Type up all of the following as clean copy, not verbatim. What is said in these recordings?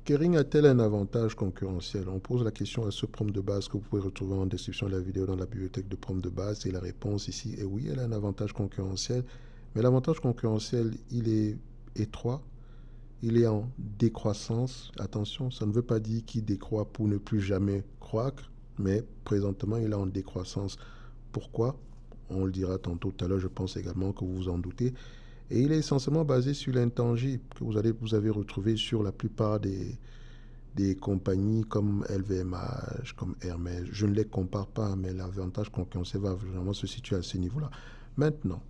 Kering a-t-elle un avantage concurrentiel? On pose la question à ce prompt de base que vous pouvez retrouver en description de la vidéo dans la bibliothèque de prompt de base. Et la réponse ici est oui, elle a un avantage concurrentiel. Mais l'avantage concurrentiel, il est étroit, il est en décroissance. Attention, ça ne veut pas dire qu'il décroît pour ne plus jamais croître, mais présentement, il est en décroissance. Pourquoi? On le dira tantôt tout à l'heure, je pense également que vous vous en doutez. Et il est essentiellement basé sur l'intangible que vous avez retrouvé sur la plupart des compagnies comme LVMH, comme Hermès. Je ne les compare pas, mais l'avantage concurrentiel va vraiment se situer à ce niveau-là. Maintenant,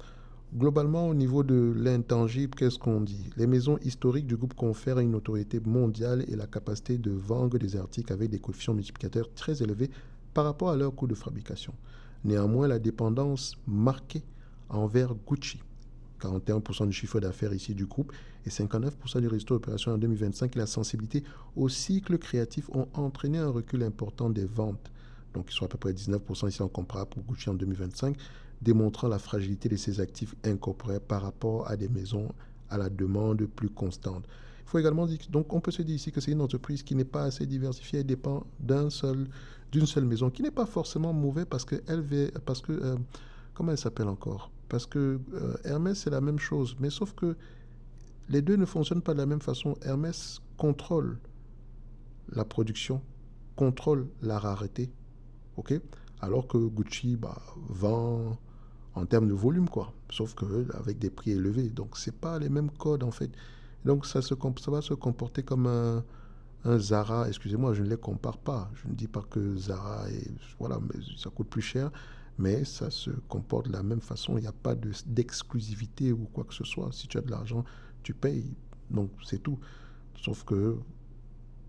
globalement, au niveau de l'intangible, qu'est-ce qu'on dit? Les maisons historiques du groupe confèrent une autorité mondiale et la capacité de vendre des articles avec des coefficients multiplicateurs très élevés par rapport à leur coût de fabrication. Néanmoins, la dépendance marquée envers Gucci, 41% du chiffre d'affaires ici du groupe et 59% du résultat opérationnel en 2025 et la sensibilité au cycle créatif ont entraîné un recul important des ventes. Donc, ils sont à peu près 19% ici en comparable pour Gucci en 2025, démontrant la fragilité de ces actifs incorporés par rapport à des maisons à la demande plus constante. Il faut également dire, donc on peut se dire ici que c'est une entreprise qui n'est pas assez diversifiée, elle dépend d'une seule maison, qui n'est pas forcément mauvais parce que comment elle s'appelle encore? Parce que Hermès, c'est la même chose. Mais sauf que les deux ne fonctionnent pas de la même façon. Hermès contrôle la production, contrôle la rareté, ok? Alors que Gucci vend en termes de volume, quoi. Sauf que avec des prix élevés. Donc, c'est pas les mêmes codes, en fait. Donc, ça va se comporter comme un Zara. Excusez-moi, je ne les compare pas. Je ne dis pas que Zara voilà, mais ça coûte plus cher. Mais ça se comporte de la même façon. Il n'y a pas d'exclusivité ou quoi que ce soit. Si tu as de l'argent, tu payes. Donc, c'est tout. Sauf que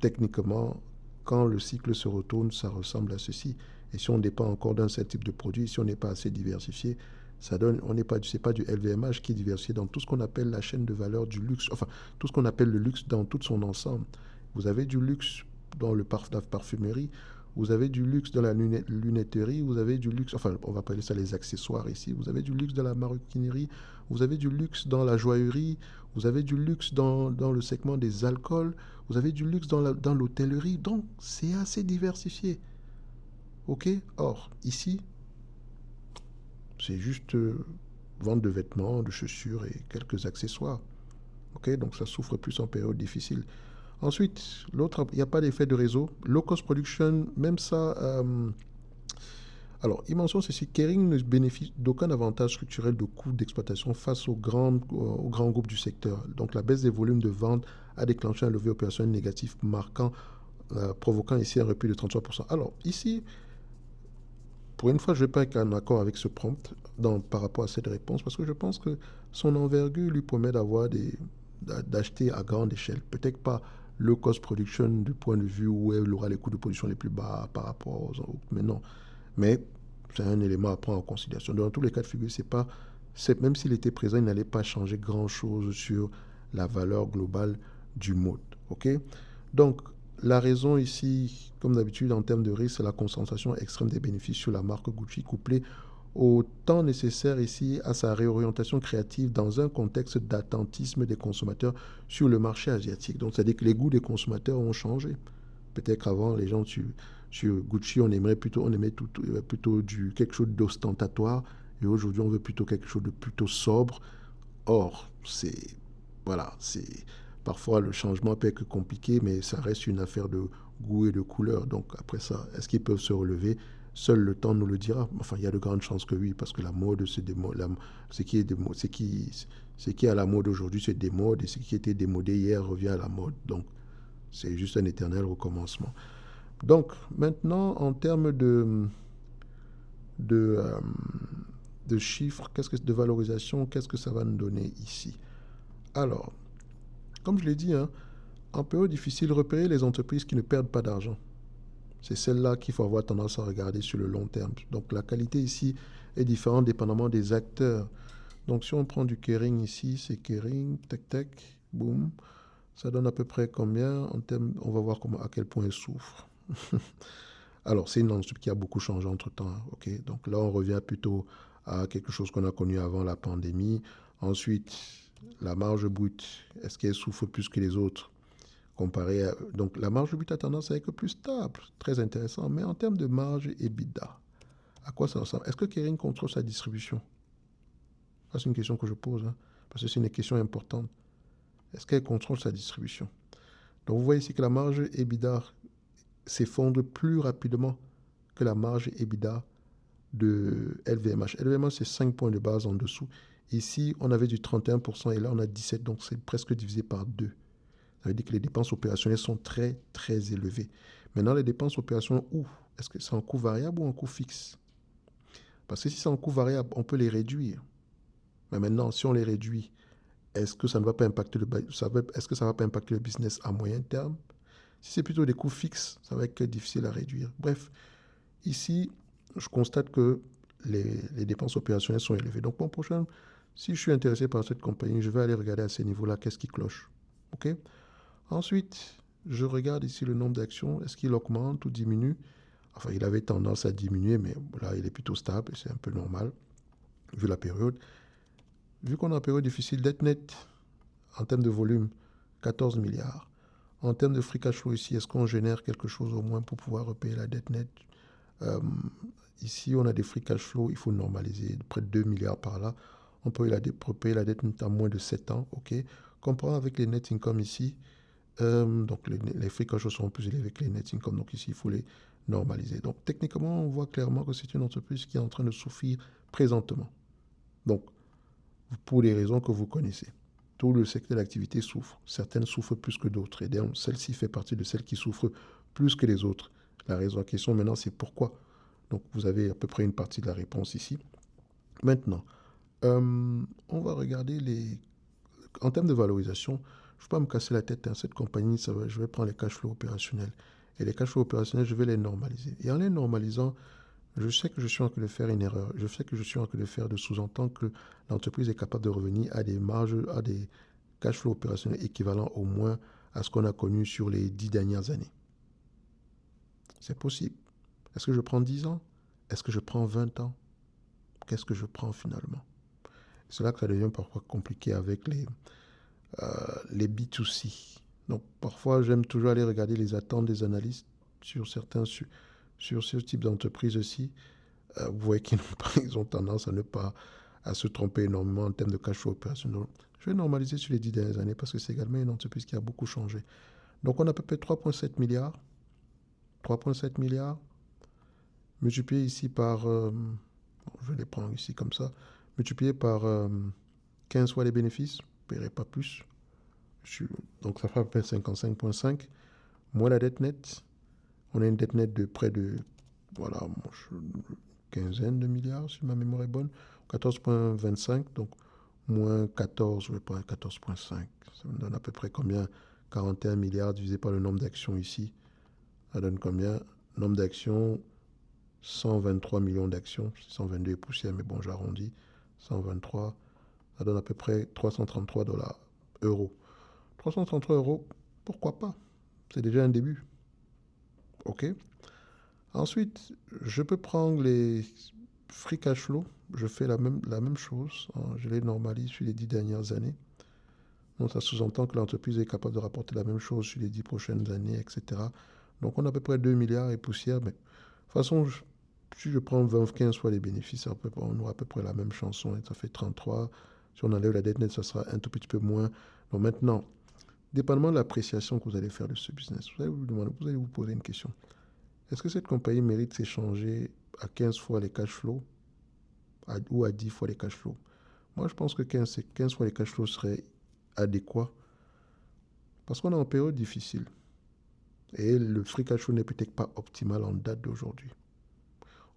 techniquement, quand le cycle se retourne, ça ressemble à ceci. Et si on dépend encore d'un seul type de produit, si on n'est pas assez diversifié, ça donne, on n'est pas, c'est pas du LVMH qui est diversifié dans tout ce qu'on appelle la chaîne de valeur du luxe, enfin, tout ce qu'on appelle le luxe dans tout son ensemble. Vous avez du luxe dans la parfumerie, vous avez du luxe dans la lunetterie, vous avez du luxe, enfin, on va appeler ça les accessoires ici, vous avez du luxe dans la maroquinerie, vous avez du luxe dans la joaillerie, vous avez du luxe dans le segment des alcools, vous avez du luxe dans l'hôtellerie, donc c'est assez diversifié. Ok? Or, ici, c'est juste vente de vêtements, de chaussures et quelques accessoires. Ok? Donc ça souffre plus en période difficile. Ensuite, l'autre, il n'y a pas d'effet de réseau. Low cost production, même ça. Alors, il mentionne ceci, Kering ne bénéficie d'aucun avantage structurel de coût d'exploitation face aux grands groupes du secteur. Donc, la baisse des volumes de vente a déclenché un levier opérationnel négatif provoquant ici un repli de 33%. Alors, ici, pour une fois, je ne vais pas être en accord avec ce prompt par rapport à cette réponse parce que je pense que son envergure lui permet d'acheter à grande échelle. Peut-être pas low cost production du point de vue où elle aura les coûts de production les plus bas par rapport aux autres. Mais non. Mais c'est un élément à prendre en considération. Dans tous les cas de figure, même s'il était présent, il n'allait pas changer grand-chose sur la valeur globale du mode. Ok? Donc, la raison ici, comme d'habitude, en termes de risque, c'est la concentration extrême des bénéfices sur la marque Gucci, couplée au temps nécessaire ici à sa réorientation créative dans un contexte d'attentisme des consommateurs sur le marché asiatique. Donc, c'est-à-dire que les goûts des consommateurs ont changé. Peut-être qu'avant, les gens sur Gucci, on aimait plutôt quelque chose d'ostentatoire, et aujourd'hui, on veut plutôt quelque chose de plutôt sobre. Or, voilà, parfois le changement peut être compliqué, mais ça reste une affaire de goût et de couleur. Donc après ça, est-ce qu'ils peuvent se relever? Seul le temps nous le dira. Enfin, il y a de grandes chances que oui, parce que la mode, ce qui est démo- ce qui est à la mode aujourd'hui, c'est démode, et ce qui était démodé hier revient à la mode. Donc, c'est juste un éternel recommencement. Donc, maintenant, en termes de, euh, de chiffres, de valorisation, qu'est-ce que ça va nous donner ici? Alors, comme je l'ai dit, hein, en période difficile, repérer les entreprises qui ne perdent pas d'argent. C'est celle-là qu'il faut avoir tendance à regarder sur le long terme. Donc, la qualité ici est différente dépendamment des acteurs. Donc, si on prend du Kering ici, c'est Kering, tac, tac, boum. Ça donne à peu près combien en termes, on va voir à quel point elle souffre. Alors, c'est une entreprise qui a beaucoup changé entre-temps. Hein, ok. Donc là, on revient plutôt à quelque chose qu'on a connu avant la pandémie. Ensuite, la marge brute, est-ce qu'elle souffre plus que les autres? Donc la marge de but a tendance à être plus stable, très intéressant. Mais en termes de marge EBITDA, à quoi ça ressemble? Est-ce que Kering contrôle sa distribution? Ça, c'est une question que je pose, hein, parce que c'est une question importante. Est-ce qu'elle contrôle sa distribution? Donc vous voyez ici que la marge EBITDA s'effondre plus rapidement que la marge EBITDA de LVMH. LVMH, c'est 5 points de base en dessous. Ici, on avait du 31% et là, on a 17%, donc c'est presque divisé par 2. Ça veut dire que les dépenses opérationnelles sont très, très élevées. Maintenant, les dépenses opérationnelles, est-ce que c'est en coût variable ou en coût fixe? Parce que si c'est en coût variable, on peut les réduire. Mais maintenant, si on les réduit, est-ce que ça ne va pas impacter est-ce que ça va pas impacter le business à moyen terme? Si c'est plutôt des coûts fixes, ça va être difficile à réduire. Bref, ici, je constate que les dépenses opérationnelles sont élevées. Donc, mon prochain, si je suis intéressé par cette compagnie, je vais aller regarder à ces niveaux-là qu'est-ce qui cloche. OK? Ensuite, je regarde ici le nombre d'actions. Est-ce qu'il augmente ou diminue? Enfin, il avait tendance à diminuer, mais là, il est plutôt stable. C'est un peu normal, vu la période. Vu qu'on a une période difficile, dette nette, en termes de volume, 14 milliards. En termes de free cash flow ici, est-ce qu'on génère quelque chose au moins pour pouvoir repayer la dette nette? Ici, on a des free cash flow, il faut normaliser, près de 2 milliards par là. On peut repayer la dette nette en moins de 7 ans, ok. Comparant avec les net income ici, donc les free cash flow sont plus élevés que les net income, donc ici, il faut les normaliser. Donc techniquement, on voit clairement que c'est une entreprise qui est en train de souffrir présentement. Donc, pour les raisons que vous connaissez. Tout le secteur d'activité souffre. Certaines souffrent plus que d'autres. Et donc, celle-ci fait partie de celles qui souffrent plus que les autres. La raison en question maintenant, c'est pourquoi. Donc, vous avez à peu près une partie de la réponse ici. Maintenant, on va regarder en termes de valorisation. Je ne vais pas me casser la tête. Cette compagnie, je vais prendre les cash flows opérationnels. Et les cash flows opérationnels, je vais les normaliser. Et en les normalisant, je sais que je suis en train de faire une erreur. Je sais que je suis en train de faire de sous-entendre que l'entreprise est capable de revenir à des marges, à des cash flow opérationnels équivalents au moins à ce qu'on a connu sur les 10 dernières années. C'est possible. Est-ce que je prends 10 ans? Est-ce que je prends 20 ans? Qu'est-ce que je prends finalement? C'est là que ça devient parfois compliqué avec les B2C. Donc parfois, j'aime toujours aller regarder les attentes des analystes sur sur ce type d'entreprise aussi. Vous voyez qu'ils ont tendance à ne pas à se tromper énormément en termes de cash flow opérationnel. Je vais normaliser sur les 10 dernières années parce que c'est également une entreprise qui a beaucoup changé. Donc on a à peu près 3,7 milliards. 3,7 milliards multiplié ici par, je vais les prendre ici comme ça, multiplié par 15 fois les bénéfices, je ne paierai pas plus. Donc ça fait à peu près 55,5. Moins la dette nette, on a une dette nette de près de, voilà, quinzaine de milliards, si ma mémoire est bonne. 14,25, donc moins 14, je vais prendre 14,5. Ça me donne à peu près combien? 41 milliards divisé par le nombre d'actions ici. Ça donne combien? Nombre d'actions, 123 millions d'actions. 122 et poussière, mais bon, j'arrondis. 123, ça donne à peu près 333 euros. 333 euros, pourquoi pas? C'est déjà un début. OK. Ensuite, je peux prendre les free cash flow. Je fais la même chose. Je les normalise sur les 10 dernières années. Donc, ça sous-entend que l'entreprise est capable de rapporter la même chose sur les 10 prochaines années, etc. Donc, on a à peu près 2 milliards et poussière. Mais de toute façon, si je prends 15 fois les bénéfices, on aura à peu près la même chanson. Et ça fait 33. Si on enlève la dette nette, ça sera un tout petit peu moins. Donc, maintenant, dépendamment de l'appréciation que vous allez faire de ce business, vous allez vous poser une question. Est-ce que cette compagnie mérite s'échanger à 15 fois les cash flows ou à 10 fois les cash flows? Moi, je pense que 15 fois les cash flows serait adéquat parce qu'on est en période difficile et le free cash flow n'est peut-être pas optimal en date d'aujourd'hui.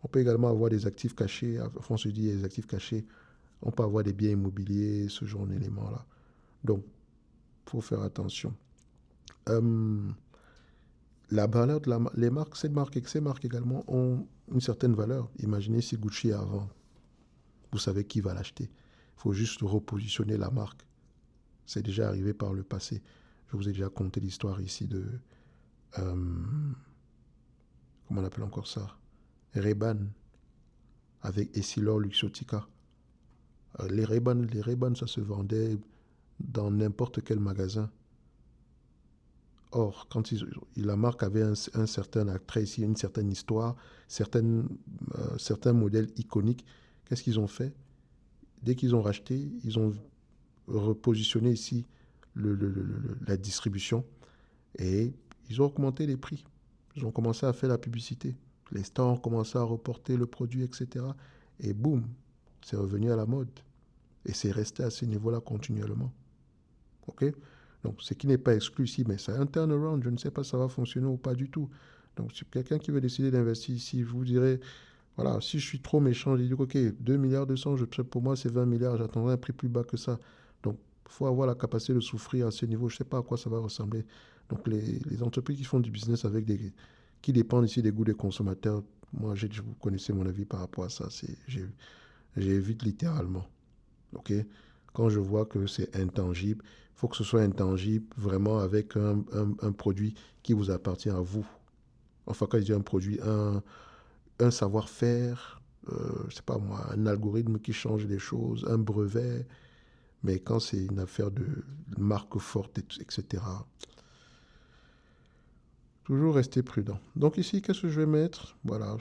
On peut également avoir des actifs cachés. Enfin, on se dit les actifs cachés, on peut avoir des biens immobiliers, ce genre d'éléments-là. Donc, il faut faire attention. La valeur de les marques, ces marques également ont une certaine valeur. Imaginez si Gucci est à vendre. Vous savez qui va l'acheter. Il faut juste repositionner la marque. C'est déjà arrivé par le passé. Je vous ai déjà conté l'histoire ici de... comment on appelle encore ça? Ray-Ban avec Essilor Luxottica. Les Ray-Ban, ça se vendait dans n'importe quel magasin. Or, quand la marque avait un certain attrait ici, une certaine histoire, certains modèles iconiques, qu'est-ce qu'ils ont fait? Dès qu'ils ont racheté, ils ont repositionné ici la distribution et ils ont augmenté les prix. Ils ont commencé à faire la publicité. Les stores ont commencé à reporter le produit, etc. Et boum, c'est revenu à la mode. Et c'est resté à ce niveau-là continuellement. OK? Donc, ce qui n'est pas exclu ici, mais c'est un turnaround. Je ne sais pas si ça va fonctionner ou pas du tout. Donc, si quelqu'un qui veut décider d'investir ici, je vous dirais, voilà, si je suis trop méchant, je dis, OK, 2 milliards 200, pour moi, c'est 20 milliards, j'attendrai un prix plus bas que ça. Donc, il faut avoir la capacité de souffrir à ce niveau. Je ne sais pas à quoi ça va ressembler. Donc, les entreprises qui font du business qui dépendent ici des goûts des consommateurs, moi, vous connaissez mon avis par rapport à ça. J'évite littéralement. OK? Quand je vois que c'est intangible, il faut que ce soit intangible vraiment avec un produit qui vous appartient à vous. Enfin, quand je dis un produit, un savoir-faire, je sais pas moi, un algorithme qui change les choses, un brevet. Mais quand c'est une affaire de marque forte, etc., toujours rester prudent. Donc ici, qu'est-ce que je vais mettre? Voilà,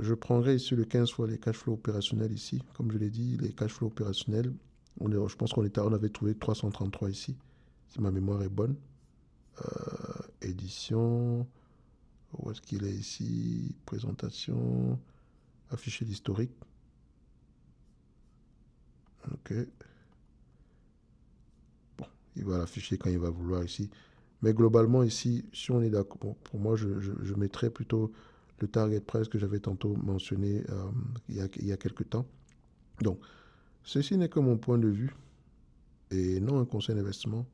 je prendrai ici le 15 fois les cash flows opérationnels ici. Comme je l'ai dit, les cash flows opérationnels, je pense on avait trouvé 333 ici, si ma mémoire est bonne. Édition, où est-ce qu'il est ici? Présentation, afficher l'historique. Ok. Bon, il va l'afficher quand il va vouloir ici. Mais globalement ici, si on est d'accord, bon, pour moi, je mettrais plutôt le target price que j'avais tantôt mentionné il y a quelques temps. Donc, ceci n'est que mon point de vue et non un conseil d'investissement.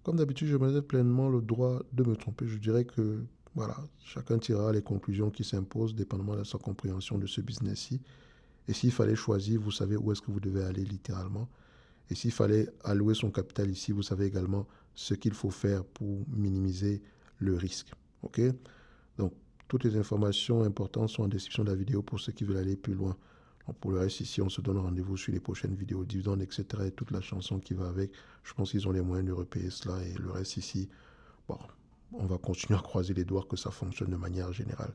Comme d'habitude, je me donne pleinement le droit de me tromper. Je dirais que voilà, chacun tirera les conclusions qui s'imposent dépendamment de sa compréhension de ce business-ci. Et s'il fallait choisir, vous savez où est-ce que vous devez aller littéralement. Et s'il fallait allouer son capital ici, vous savez également ce qu'il faut faire pour minimiser le risque. OK? Donc, toutes les informations importantes sont en description de la vidéo pour ceux qui veulent aller plus loin. Donc, pour le reste, ici, on se donne rendez-vous sur les prochaines vidéos, dividendes, etc. et toute la chanson qui va avec. Je pense qu'ils ont les moyens de repayer cela. Et le reste ici, bon, on va continuer à croiser les doigts que ça fonctionne de manière générale.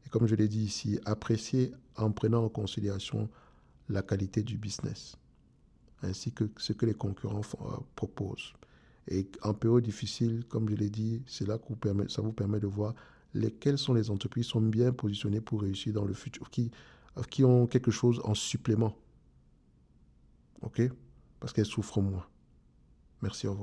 Et comme je l'ai dit ici, apprécier en prenant en considération la qualité du business, ainsi que ce que les concurrents proposent. Et en période difficile, comme je l'ai dit, c'est là que ça vous permet de voir lesquelles sont les entreprises qui sont bien positionnées pour réussir dans le futur, qui ont quelque chose en supplément. OK? Parce qu'elles souffrent moins. Merci, au revoir.